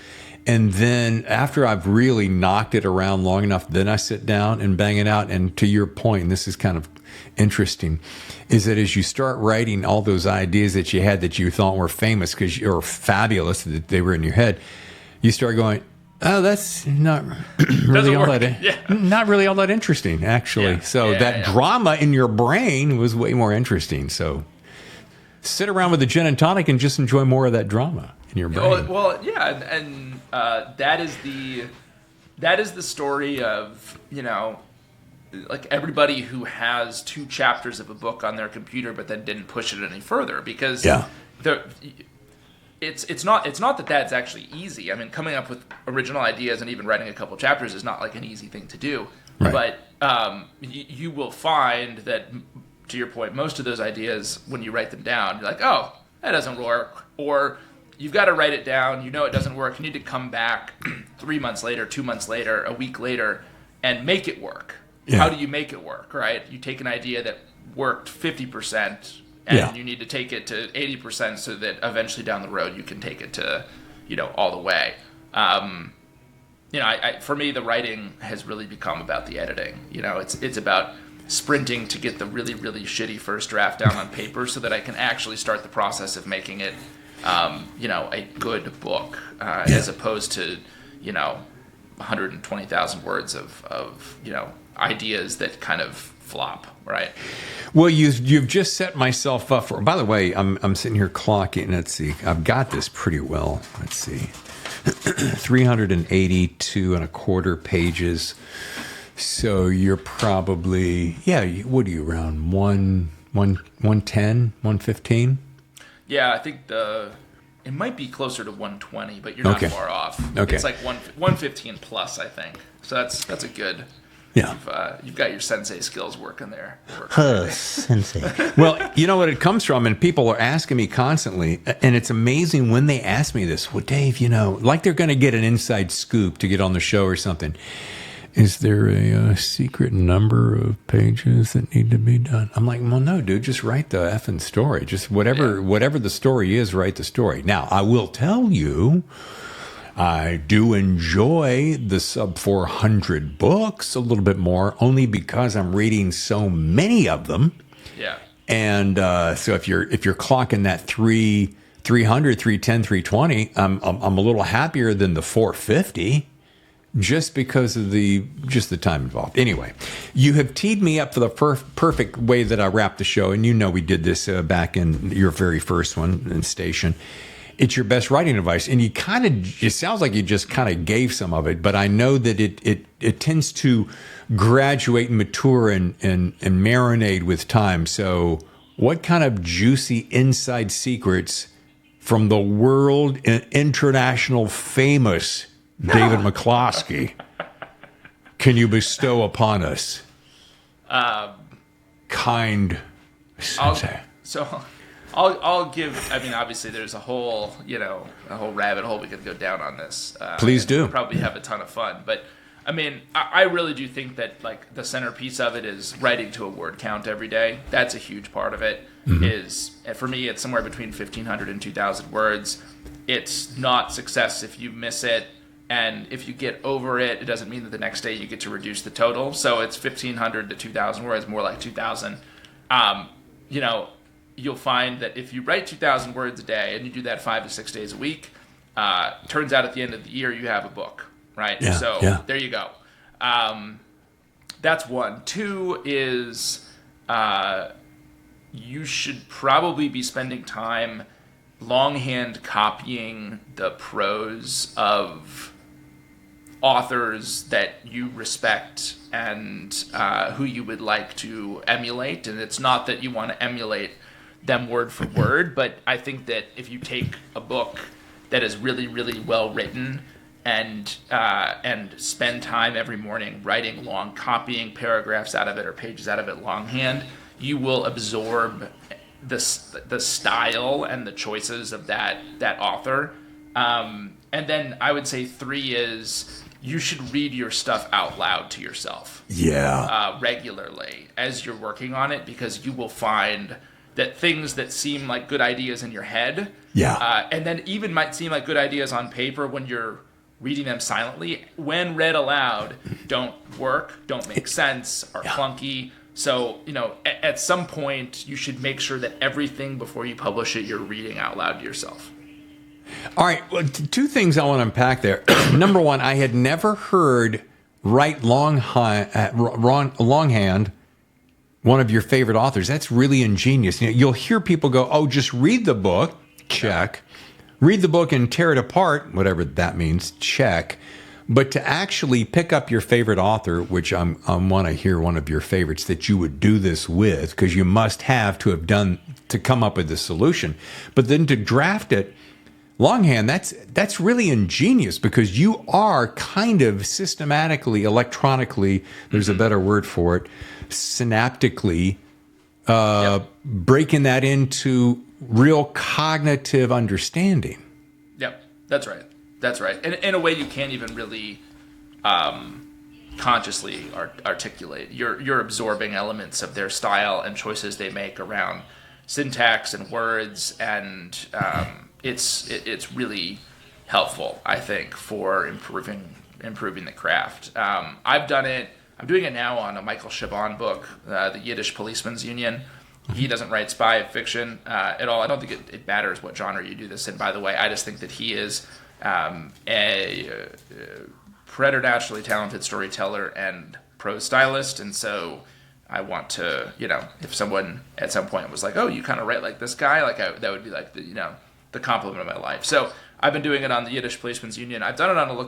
And then after I've really knocked it around long enough, then I sit down and bang it out. And to your point, and this is kind of interesting, is that as you start writing all those ideas that you had that you thought were famous or fabulous, that they were in your head, you start going, oh, that's not really not really all that interesting, actually. Yeah. So that drama in your brain was way more interesting. So sit around with a gin and tonic and just enjoy more of that drama in your brain. Well, yeah, and that is the story of like everybody who has 2 chapters of a book on their computer but then didn't push it any further, because it's not that that's actually easy. I mean, coming up with original ideas and even writing a couple chapters is not like an easy thing to do. Right. But you will find that, to your point, most of those ideas, when you write them down, you're like, oh, that doesn't work. Or you've got to write it down. You know it doesn't work. You need to come back 3 months later, 2 months later, a week later, and make it work. Yeah. How do you make it work, right? You take an idea that worked 50%, and you need to take it to 80% so that eventually down the road you can take it to, all the way. For me, the writing has really become about the editing. It's about sprinting to get the really, really shitty first draft down on paper so that I can actually start the process of making it, a good book, as opposed to, 120,000 words of ideas that kind of flop, right? Well, you've just set myself up for. By the way, I'm sitting here clocking. Let's see, I've got this pretty well. Let's see, 382 and a quarter pages. So you're probably what are you, around 110, 115? Yeah, I think it might be closer to 120, but you're not far off. Okay, it's like 115 plus, I think. So that's a good. Yeah, you've got your sensei skills working there. Sensei. Well, you know what it comes from, and people are asking me constantly, and it's amazing when they ask me this. Well, Dave, like they're going to get an inside scoop to get on the show or something. is there a secret number of pages that need to be done? I'm like, well, no, dude, just write the effing story. Just whatever the story is, write the story. Now, I will tell you, I do enjoy the sub 400 books a little bit more, only because I'm reading so many of them. Yeah. And so if you're clocking that 300, 310, 320, I'm a little happier than the 450. Just because of the time involved. Anyway, you have teed me up for the perfect way that I wrap the show, and you know we did this back in your very first one in Station. It's your best writing advice, and it sounds like you just kind of gave some of it, but I know that it tends to graduate and mature and marinate with time. So what kind of juicy inside secrets from the world and international famous David McCloskey can you bestow upon us? Kind sensei. I'll give. I mean, obviously, there's a whole rabbit hole we could go down on this. Please do. We'll probably have a ton of fun, but I mean, I really do think that like the centerpiece of it is writing to a word count every day. That's a huge part of it. Mm-hmm. For me, it's somewhere between 1,500 and 2,000 words. It's not success if you miss it. And if you get over it, it doesn't mean that the next day you get to reduce the total. So it's 1,500 to 2,000 words, more like 2,000. You'll find that if you write 2,000 words a day and you do that 5 to 6 days a week, turns out at the end of the year you have a book, right? Yeah. There you go. That's one. Two is you should probably be spending time longhand copying the prose of authors that you respect and who you would like to emulate. And it's not that you want to emulate them word for word, but I think that if you take a book that is really, really well written and spend time every morning writing long, copying paragraphs out of it or pages out of it longhand, you will absorb the style and the choices of that author. And then I would say 3 is you should read your stuff out loud to yourself. Yeah. Regularly as you're working on it, because you will find that things that seem like good ideas in your head, and then even might seem like good ideas on paper when you're reading them silently, when read aloud, don't work, don't make sense, are clunky. So, at some point, you should make sure that everything before you publish it, you're reading out loud to yourself. All right. Well, 2 things I want to unpack there. Number one, I had never heard write longhand, one of your favorite authors. That's really ingenious. You'll hear people go, oh, just read the book, check. Read the book and tear it apart, whatever that means, check. But to actually pick up your favorite author, which I want to hear one of your favorites that you would do this with, because you must have to come up with the solution. But then to draft it longhand, that's really ingenious, because you are kind of systematically, electronically, there's a better word for it, synaptically breaking that into real cognitive understanding. Yep, that's right. That's right. And in a way you can't even really consciously articulate. You're absorbing elements of their style and choices they make around syntax and words, and it's really helpful, I think, for improving the craft. I've done it. I'm doing it now on a Michael Chabon book, The Yiddish Policeman's Union. He doesn't write spy fiction at all. I don't think it matters what genre you do this in, by the way. I just think that he is a preternaturally talented storyteller and prose stylist, and so I want to, if someone at some point was like, oh, you kind of write like this guy, that would be like the compliment of my life. So I've been doing it on the Yiddish Policeman's Union. I've done it on a Le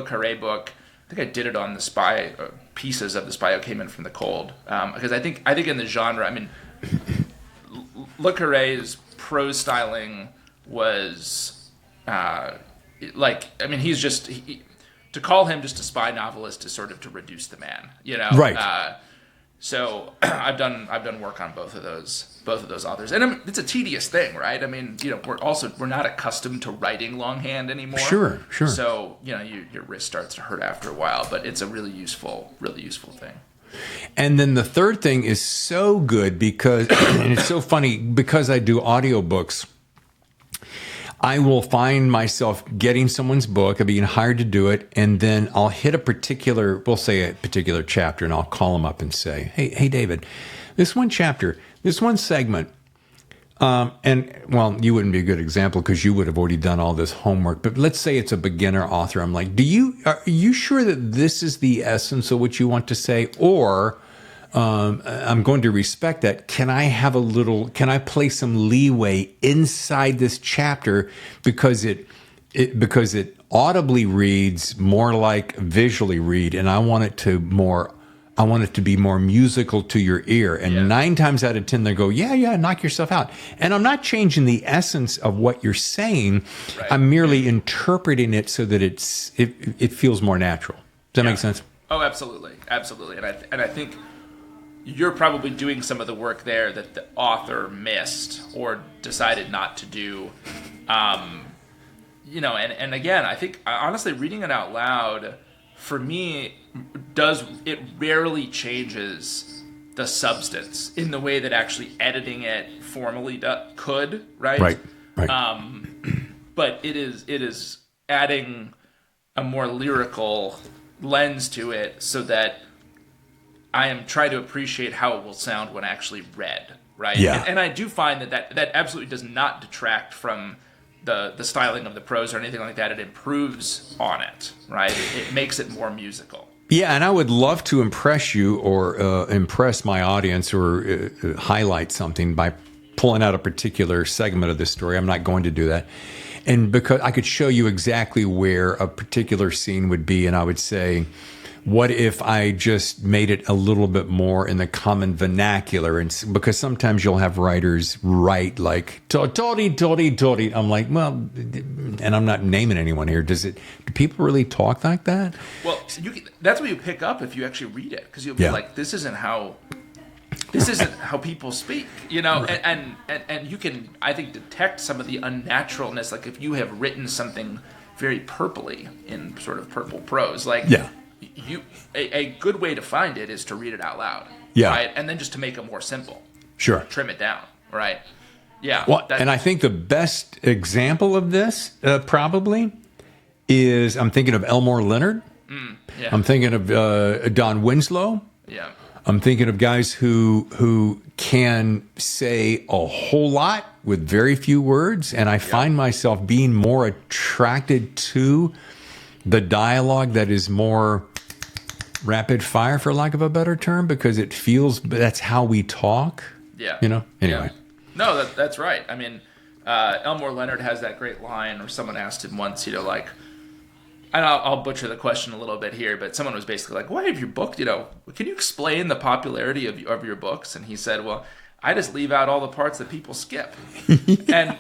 Carré book. I think I did it on the spy pieces of The Spy Who Came In From the Cold, because I think in the genre, I mean, Le Carré's prose styling was he's just to call him just a spy novelist is sort of to reduce the man, Right. So I've done work on both of those authors, and it's a tedious thing, right? I mean, we're not accustomed to writing longhand anymore. Sure. So your wrist starts to hurt after a while, but it's a really useful thing. And then the third thing is so good because, and it's so funny, because I do audiobooks, I will find myself getting someone's book, I'm being hired to do it, and then I'll hit we'll say a particular chapter, and I'll call them up and say, hey, David, this one chapter, this one segment, you wouldn't be a good example because you would have already done all this homework, but let's say it's a beginner author. I'm like, are you sure that this is the essence of what you want to say? Or I'm going to respect that. Can I place some leeway inside this chapter because it audibly reads more like visually read, and I want it to be more musical to your ear. And 9 times out of 10, they go, yeah, knock yourself out. And I'm not changing the essence of what you're saying. Right. I'm merely interpreting it so that it feels more natural. Does that make sense? Oh, absolutely. And I think you're probably doing some of the work there that the author missed or decided not to do. And again, I think honestly reading it out loud for me it rarely changes the substance in the way that actually editing it formally could, right? Right. But it is adding a more lyrical lens to it so that I am trying to appreciate how it will sound when actually read, right? Yeah. And I do find that absolutely does not detract from the styling of the prose or anything like that. It improves on it, right? It makes it more musical. Yeah, and I would love to impress you or impress my audience or highlight something by pulling out a particular segment of this story. I'm not going to do that. And because I could show you exactly where a particular scene would be, and I would say, what if I just made it a little bit more in the common vernacular? And because sometimes you'll have writers write like "tori." I'm like, well, and I'm not naming anyone here. Do people really talk like that? Well, that's what you pick up if you actually read it, because you'll be like, this isn't how people speak, right. and you can, I think, detect some of the unnaturalness. Like if you have written something very purpley in sort of purple prose, like a good way to find it is to read it out loud, right? And then just to make it more simple, trim it down, right? Well, and I think the best example of this probably is, I'm thinking of Elmore Leonard. I'm thinking of Don Winslow. I'm thinking of guys who can say a whole lot with very few words, and I find myself being more attracted to the dialogue that is more rapid fire, for lack of a better term, because it feels that's how we talk. Anyway. Yeah. No, that's right. I mean, Elmore Leonard has that great line, or someone asked him once, and I'll butcher the question a little bit here, but someone was basically like, why have your book, can you explain the popularity of your books? And he said, well, I just leave out all the parts that people skip. And,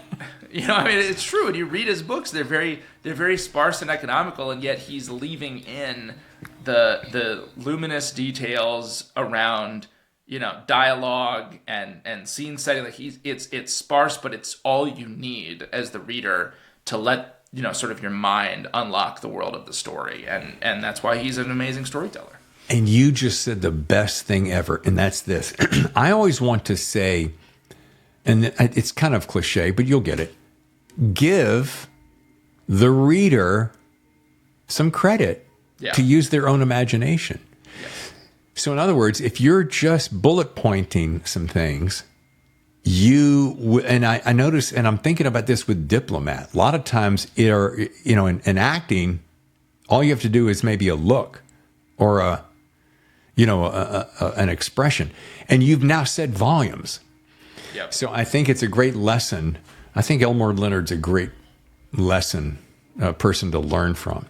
it's true. When you read his books, they're very sparse and economical, and yet he's leaving in the luminous details around, dialogue and scene setting. Like it's sparse, but it's all you need as the reader to let sort of your mind unlock the world of the story. And that's why he's an amazing storyteller. And you just said the best thing ever, and that's this. I always want to say, and it's kind of cliche, but you'll get it, give the reader some credit to use their own imagination. Yes. So in other words, if you're just bullet pointing some things, I notice, and I'm thinking about this with Diplomat. A lot of times, in acting, all you have to do is maybe a look or an expression, and you've now said volumes. Yep. So I think it's a great lesson. I think Elmore Leonard's a great lesson person to learn from.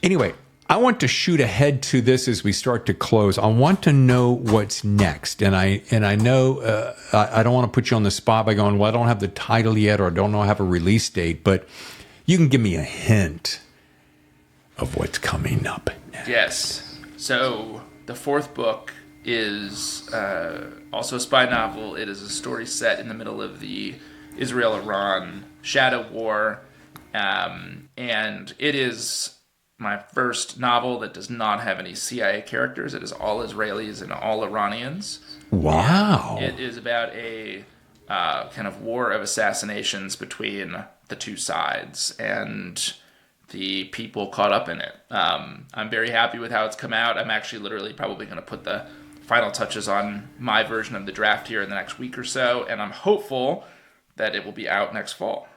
Anyway, I want to shoot ahead to this as we start to close. I want to know what's next, and I know I don't want to put you on the spot by going, well, I don't have the title yet, or I don't know, have a release date, but you can give me a hint of what's coming up next. Yes. So the fourth book is also a spy novel. It is a story set in the middle of the Israel-Iran shadow war, and it is my first novel that does not have any CIA characters. It is all Israelis and all Iranians. Wow. And it is about a kind of war of assassinations between the two sides and the people caught up in it. I'm very happy with how it's come out. I'm actually literally probably going to put the final touches on my version of the draft here in the next week or so, and I'm hopeful that it will be out next fall.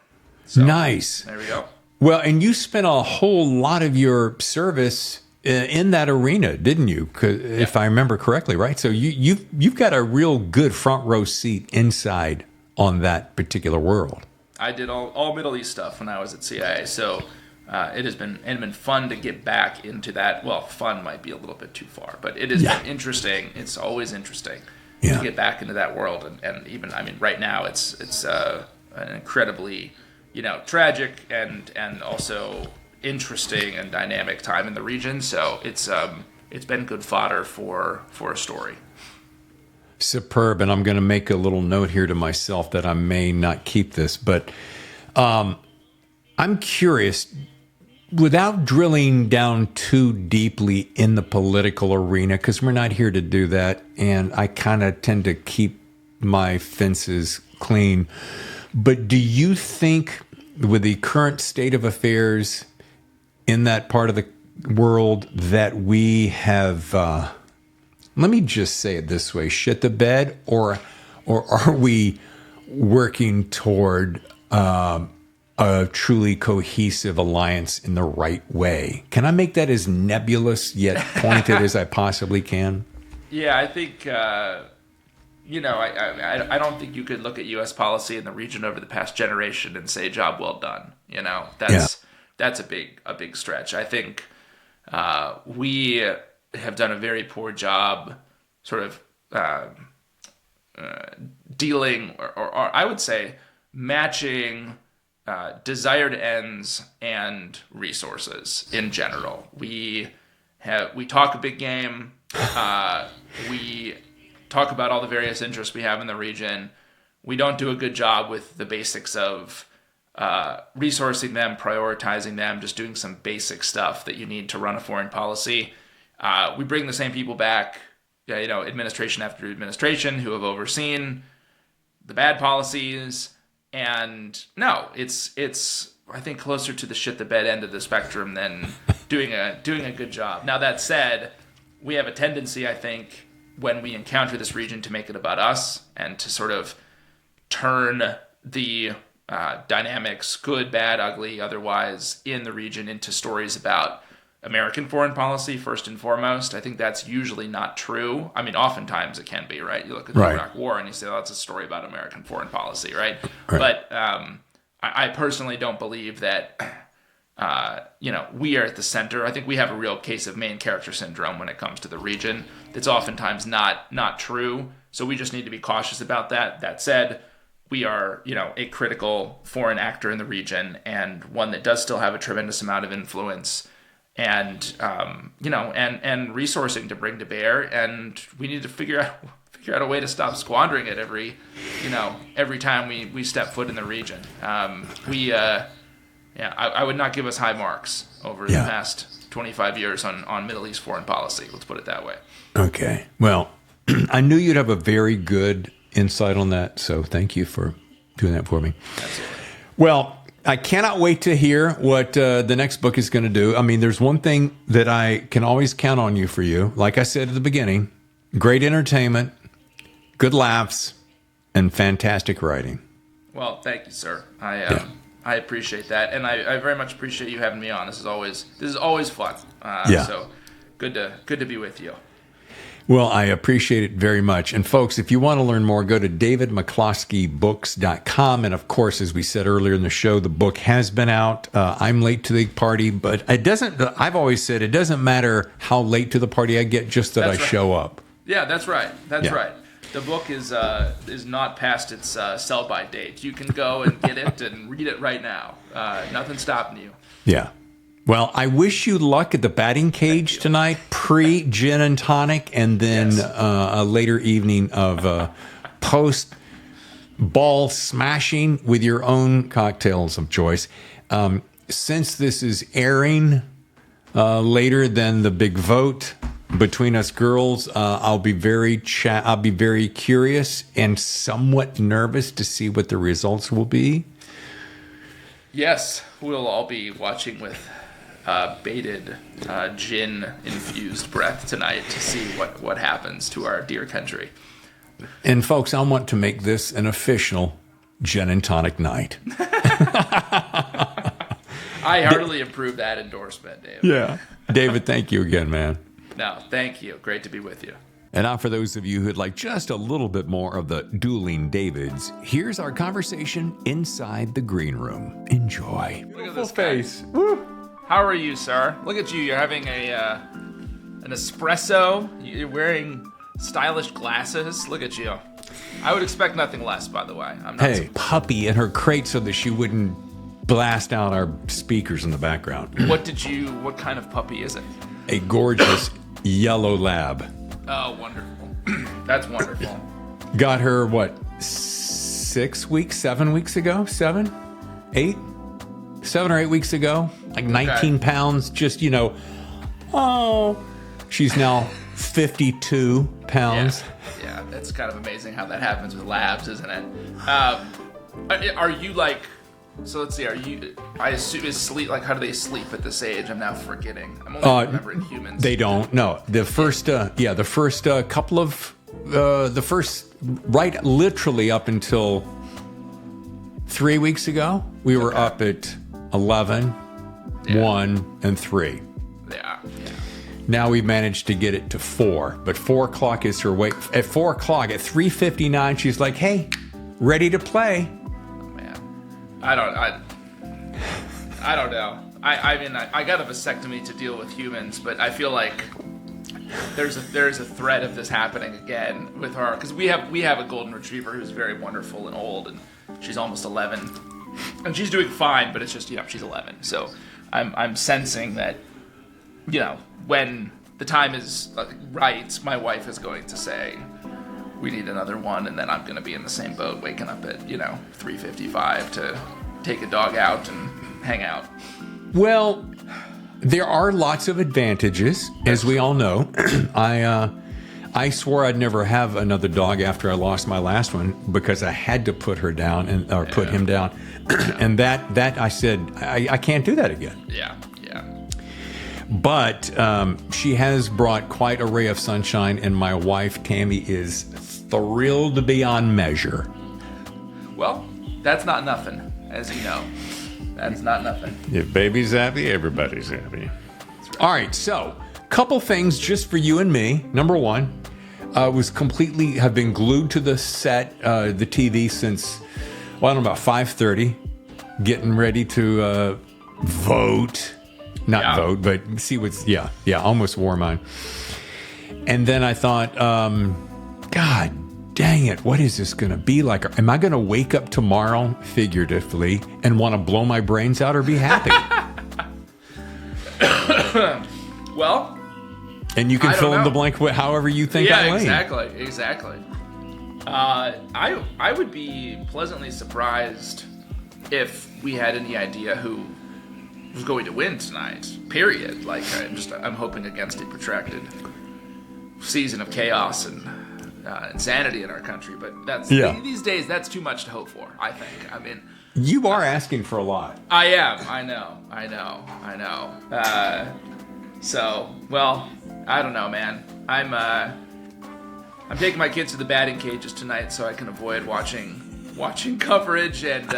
So, nice. There we go. Well, and you spent a whole lot of your service in that arena, didn't you? If I remember correctly, right? So you've got a real good front row seat inside on that particular world. I did all Middle East stuff when I was at CIA, so it has been fun to get back into that. Well, fun might be a little bit too far, but it has been interesting. It's always interesting to get back into that world, and even right now it's an incredibly tragic and also interesting and dynamic time in the region. So it's been good fodder for a story. Superb. And I'm going to make a little note here to myself that I may not keep this, but I'm curious, without drilling down too deeply in the political arena, because we're not here to do that, and I kind of tend to keep my fences clean. But do you think, with the current state of affairs in that part of the world, that we have, let me just say it this way, shit the bed, or are we working toward a truly cohesive alliance in the right way? Can I make that as nebulous yet pointed as I possibly can? Yeah, I think I don't think you could look at U.S. policy in the region over the past generation and say job well done. That's a big stretch. I think we have done a very poor job sort of dealing or I would say matching desired ends and resources in general. We talk a big game. We talk about all the various interests we have in the region. We don't do a good job with the basics of resourcing them, prioritizing them, just doing some basic stuff that you need to run a foreign policy. We bring the same people back, administration after administration, who have overseen the bad policies. And no, it's I think closer to the shit the bed end of the spectrum than doing a good job. Now that said, we have a tendency, I think, when we encounter this region, to make it about us and to sort of turn the dynamics, good, bad, ugly, otherwise, in the region into stories about American foreign policy first and foremost. I think that's usually not true. I mean, oftentimes it can be, right? You look at the Iraq War and you say, oh, that's a story about American foreign policy, right? But I personally don't believe that, we are at the center. I think we have a real case of main character syndrome when it comes to the region. It's oftentimes not true. So we just need to be cautious about that. That said, we are, a critical foreign actor in the region, and one that does still have a tremendous amount of influence and and resourcing to bring to bear, and we need to figure out a way to stop squandering it every time we step foot in the region. I would not give us high marks over the past 25 years on Middle East foreign policy. Let's put it that way. Okay. Well, I knew you'd have a very good insight on that, so thank you for doing that for me. Absolutely. Well, I cannot wait to hear what the next book is going to do. I mean, there's one thing that I can always count on you for. Like I said at the beginning, great entertainment, good laughs, and fantastic writing. Well, thank you, sir. I appreciate that, and I very much appreciate you having me on. This is always fun. So good to be with you. Well, I appreciate it very much. And folks, if you want to learn more, go to davidmccloskeybooks.com. And of course, as we said earlier in the show, the book has been out. I'm late to the party, but I've always said it doesn't matter how late to the party I get, just that I show up. Yeah, that's right. That's right. The book is not past its sell-by date. You can go and get it and read it right now. Nothing's stopping you. Yeah. Well, I wish you luck at the batting cage tonight, pre-gin and tonic, and then a later evening of post-ball smashing with your own cocktails of choice. Since this is airing later than the big vote between us girls, I'll be very curious and somewhat nervous to see what the results will be. Yes, we'll all be watching with bated, gin-infused breath tonight to see what happens to our dear country. And folks, I want to make this an official gin and tonic night. I heartily approve that endorsement, David. Yeah. David, thank you again, man. No, thank you. Great to be with you. And now for those of you who'd like just a little bit more of the dueling Davids, here's our conversation inside the green room. Enjoy. Look at this face. Woo. How are you, sir? Look at you. You're having an espresso. You're wearing stylish glasses. Look at you. I would expect nothing less, by the way. I'm not puppy in her crate so that she wouldn't blast out our speakers in the background. What kind of puppy is it? A gorgeous yellow lab. Oh, wonderful. That's wonderful. Got her, 7 weeks ago? 7 or 8 weeks ago? Like 19 pounds, just, she's now 52 pounds. Yeah, that's kind of amazing how that happens with labs, isn't it? Are you like... So let's see. I assume is sleep like how do they sleep at this age? I'm now forgetting. I'm only remembering humans. They don't. No, the first couple of literally up until 3 weeks ago, we were up at 11, 1, and 3. Yeah. Now we've managed to get it to 4, but 4 o'clock is her wake. At 4 o'clock, at 3:59, she's like, "Hey, ready to play." I don't know. I mean, I got a vasectomy to deal with humans, but I feel like there's a threat of this happening again with her because we have a golden retriever who's very wonderful and old, and she's almost 11, and she's doing fine, but it's just she's 11, so I'm sensing that when the time is right, my wife is going to say, we need another one, and then I'm going to be in the same boat, waking up at 3:55 to take a dog out and hang out. Well, there are lots of advantages, as we all know. I swore I'd never have another dog after I lost my last one because I had to put her down put him down, and that I said I can't do that again. Yeah. But she has brought quite a ray of sunshine, and my wife, Tammy, is thrilled beyond measure. Well, that's not nothing, as you know. That's not nothing. If baby's happy, everybody's happy. Right. All right, so couple things just for you and me. Number one, have been glued to the set, the TV since, about 5:30, getting ready to vote. Not vote, but see what's, almost wore mine. And then I thought, God dang it, what is this going to be like? Am I going to wake up tomorrow, figuratively, and want to blow my brains out or be happy? Well, and you can fill in the blank however you think I lane. Exactly. I would be pleasantly surprised if we had any idea who was going to win tonight, period. Like, I'm hoping against a protracted season of chaos and insanity in our country, but these days, that's too much to hope for, I think. I mean... You are asking for a lot. I am. I know. So, well, I don't know, man. I'm taking my kids to the batting cages tonight so I can avoid watching coverage and...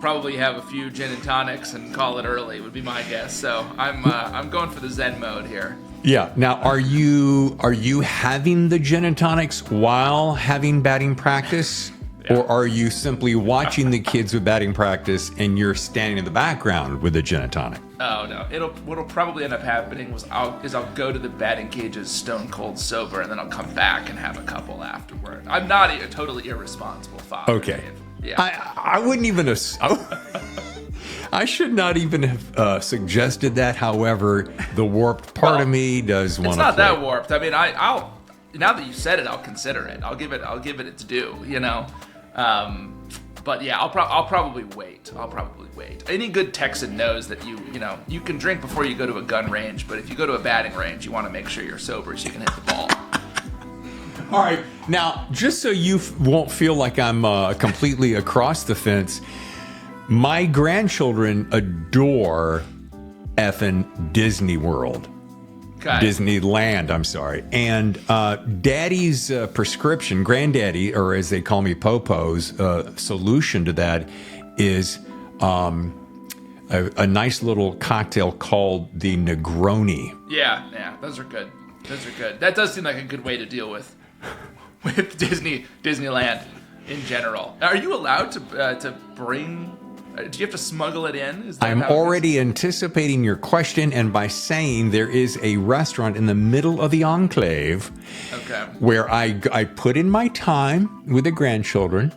probably have a few gin and tonics and call it early would be my guess. So I'm going for the Zen mode here. Yeah. Now, are you having the gin and tonics while having batting practice, or are you simply watching the kids with batting practice and you're standing in the background with the gin and tonic? Oh no! What'll probably end up happening I'll go to the batting cages stone cold sober, and then I'll come back and have a couple afterward. I'm not a totally irresponsible father. Okay. Dave. Yeah. I wouldn't even. I should not even have suggested that. However, the warped part of me does want to. It's not that warped. I mean, I'll now that you said it, I'll consider it. I'll give it its due. You know. But yeah, I'll probably wait. Any good Texan knows that you can drink before you go to a gun range, but if you go to a batting range, you want to make sure you're sober so you can hit the ball. All right, now just so you won't feel like I'm completely across the fence, my grandchildren adore effing Disney World. Okay. Disneyland, I'm sorry. And Daddy's prescription, Granddaddy, or as they call me, Popo's solution to that is a nice little cocktail called the Negroni. Yeah, those are good. That does seem like a good way to deal with Disneyland in general. Are you allowed to bring? Do you have to smuggle it in? I'm already anticipating your question, and by saying there is a restaurant in the middle of the enclave, where I put in my time with the grandchildren,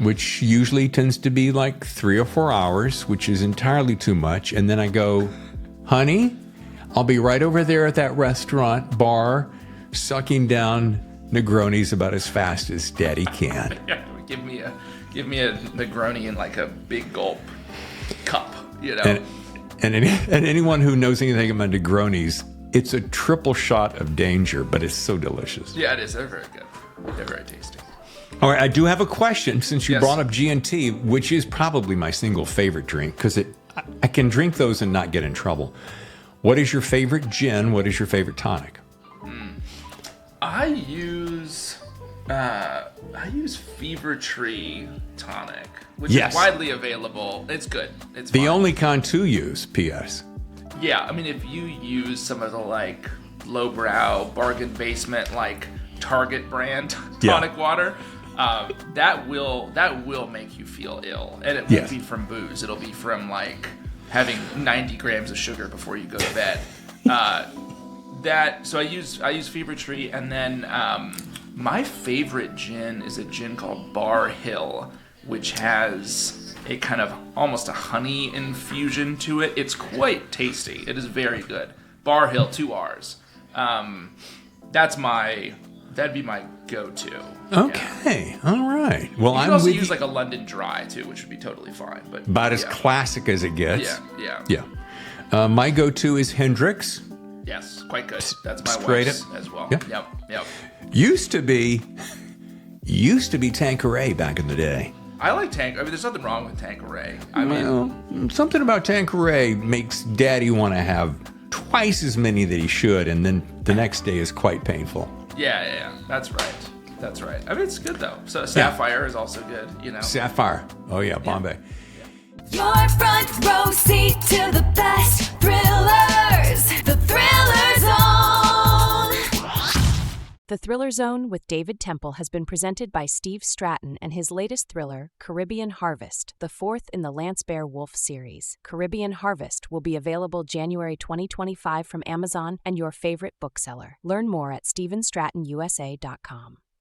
which usually tends to be like 3 or 4 hours, which is entirely too much, and then I go, honey, I'll be right over there at that restaurant bar, sucking down Negronis about as fast as Daddy can. Give me a Negroni in like a big gulp cup, you know. And anyone who knows anything about Negronis, it's a triple shot of danger, but it's so delicious. Yeah, it is. They're very good. They're very tasty. All right, I do have a question since you brought up G&T, which is probably my single favorite drink because I can drink those and not get in trouble. What is your favorite gin? What is your favorite tonic? I use Fever Tree tonic, which is widely available. It's good. It's the fine. only kind to use, P.S. Yeah, I mean, if you use some of the like lowbrow bargain basement like Target brand tonic water, that will make you feel ill, and it won't be from booze. It'll be from like having 90 grams of sugar before you go to bed. So I use Fever Tree, and then my favorite gin is a gin called Bar Hill, which has a kind of almost a honey infusion to it. It's quite tasty. It is very good. Bar Hill, 2 R's. That'd be my go-to. Okay, all right. Well, you can also use like a London Dry too, which would be totally fine. But about as classic as it gets. Yeah. My go-to is Hendrick's. Yes, quite good. That's my Straight wife's up. as well. Yep. Used to be Tanqueray back in the day. I like Tanqueray. I mean, there's nothing wrong with Tanqueray. Something about Tanqueray makes Daddy want to have twice as many that he should, and then the next day is quite painful. Yeah. That's right. I mean, it's good though. So Sapphire is also good, you know. Sapphire. Oh yeah, Bombay. Your front row seat to the best thrillers. The Thriller Zone. The Thriller Zone with David Temple has been presented by Steve Stratton and his latest thriller, Caribbean Harvest, the 4th in the Lance Bear Wolf series. Caribbean Harvest will be available January 2025 from Amazon and your favorite bookseller. Learn more at StephenStrattonUSA.com.